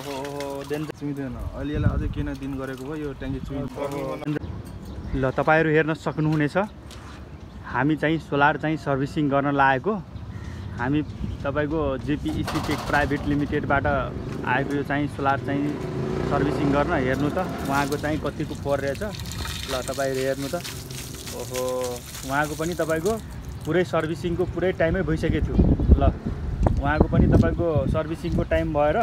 ओहो डेन्जर चुइदैन अलिअलि अझै किन दिन गरेको भयो यो ट्याङ्की चुइन्छ। ल तपाईहरु हेर्न सक्नुहुनेछ हामी चाहिँ सोलर चाहिँ सर्भिसिङ गर्न लागेको। हामी तपाईको जेपीईसी टेक प्राइभेट लिमिटेडबाट आएको यो चाहिँ सोलर चाहिँ सर्भिसिङ गर्न। हेर्नु त उहाँको चाहिँ कतिको फोहोर रहेछ। ल तपाईहरु हेर्नु त ओहो उहाँको पनि तपाईको पुरै सर्भिसिङको पुरै टाइमै भइसकेको थियो। ल उहाँको पनि तपाईको सर्भिसिङको टाइम भएर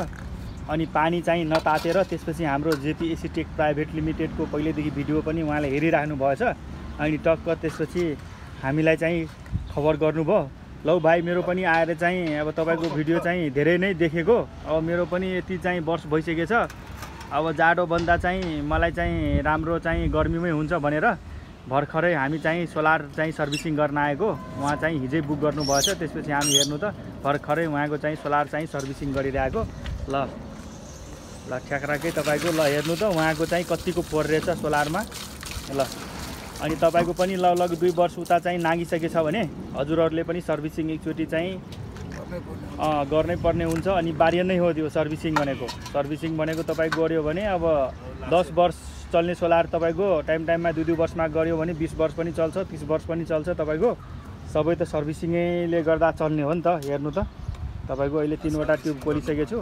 अनि पानी चाहिँ नतातेर त्यसपछि हाम्रो जेपीईसी टेक प्राइभेट लिमिटेडको पहिलेदेखि भिडियो पनि उहाँले हेरिराख्नु भएछ। अनि टक्क त्यसपछि हामीलाई चाहिँ खबर गर्नुभयो। लौ भाइ मेरो पनि आएर चाहिँ अब तपाईको भिडियो चाहिँ धेरै नै देखेको। अब मेरो पनि यति चाहिँ वर्ष भइसकेछ। अब जाडो भन्दा चाहिँ मलाई चाहिँ राम्रो चाहिँ गर्मीमै हुन्छ भनेर भर्खरै हामी चाहिँ सोलर चाहिँ सर्भिसिङ गर्न आएको। उहाँ चाहिँ हिजै बुक गर्नु भएछ। त्यसपछि हामी हेर्नु त भर्खरै उहाँको चाहिँ सोलर चाहिँ सर्भिसिङ गरिरहेको। ल ल ठ्याक्राकै तपाईको ल हेर्नु त उहाँको चाहिँ कतिको फोहोर रहेछ सोलरमा। ल अनि तपाईको पनि लगभग 2 वर्ष उता चाहिँ नागिसकेछ भने हजुरहरूले पनि सर्भिसिङ एकचोटि चाहिँ गर्नै पर्ने हुन्छ। अनिवार्य नै हो त्यो सर्भिसिङ भनेको। सर्भिसिङ भनेको तपाईको गर्यो भने अब 10 वर्ष चल्ने सोलर तपाईको टाइममा 2 वर्षमा गर्यो भने 20 वर्ष पनि चल्छ, 30 वर्ष पनि चल्छ। तपाईको सबै त सर्भिसिङले गर्दा चल्ने हो नि त। हेर्नु त तपाईको अहिले 3 वटा ट्युब खोलिसकेको छु।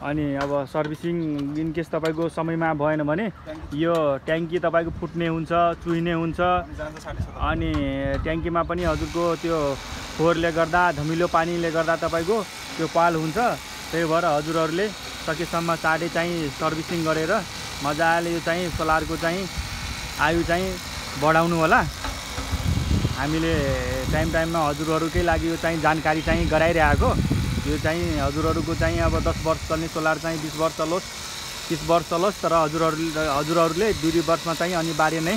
अनि अब सर्भिसिङ इन केस तपाईको समयमा भएन भने यो ट्याङ्की तपाईको फुट्ने हुन्छ, चुइने हुन्छ। अनि ट्याङ्कीमा पनि हजुरको त्यो फोहोरले गर्दा धमिलो पानीले गर्दा तपाईको त्यो पाल हुन्छ। त्यही भएर हजुरहरूले सकेसम्म चाँडै चाहिँ सर्भिसिङ गरेर मजाले यो चाहिँ सोलरको चाहिँ आयु चाहिँ बढाउनु होला। हामीले टाइममा हजुरहरूकै लागि यो चाहिँ जानकारी चाहिँ गराइरहेको। यो चाहिँ हजुरहरूको चाहिँ अब 10 वर्ष चल्ने सोलर चाहिँ 20 वर्ष चलोस्, 30 वर्ष चलोस्। तर हजुरहरूले 2 वर्षमा चाहिँ अनिवार्य नै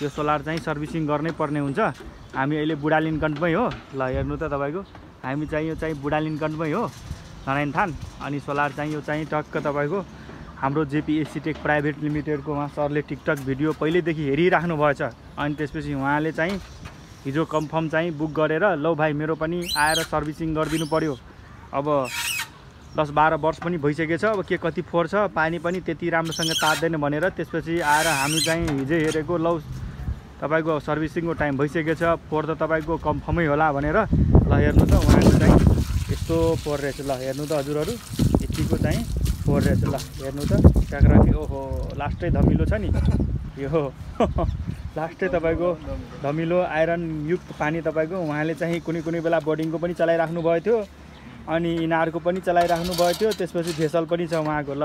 यो सोलर चाहिँ सर्भिसिङ गर्नै पर्ने हुन्छ। हामी अहिले बुढालिनकण्ठमै हो। ल हेर्नु त तपाईको हामी चाहिँ यो चाहिँ बुढालिनकण्ठमै हो नारायणथान। अनि सोलर चाहिँ यो चाहिँ टक्क तपाईको हाम्रो जेपीईसी टेक प्राइभेट लिमिटेडको उहाँ सरले टिकटक भिडियो पहिलेदेखि हेरिराख्नु भएछ। अनि त्यसपछि उहाँले चाहिँ हिजो कन्फर्म चाहिँ बुक गरेर लौ भाइ मेरो पनि आएर सर्भिसिङ गरिदिनु पर्यो। अब 10-12 वर्ष पनि भइसकेछ। अब के कति फोहोर छ, पानी पनि त्यति राम्रोसँग तात्दैन भनेर त्यसपछि आएर हामी चाहिँ हिजै हेरेको। लौ तपाईको सर्भिसिङको टाइम भइसकेछ, फोहोर त तपाईको कन्फर्मै होला भनेर। ल हेर्नु त उहाँको चाहिँ यस्तो फोहोर रहेछ। ल हेर्नु त हजुरहरू यतिको चाहिँ फोहोर रहेछ। ल हेर्नु त ट्याक्राके ओहो लास्टै धमिलो छ नि यो लास्टै तपाईको धमिलो आइरन युक्त पानी तपाईको उहाँले चाहिँ कुनै बेला बोर्डिङको पनि चलाइराख्नु भएको थियो। अनि इनारको पनि चलाइराख्नु भएको थियो। त्यसपछि भेसल पनि छ उहाँको। ल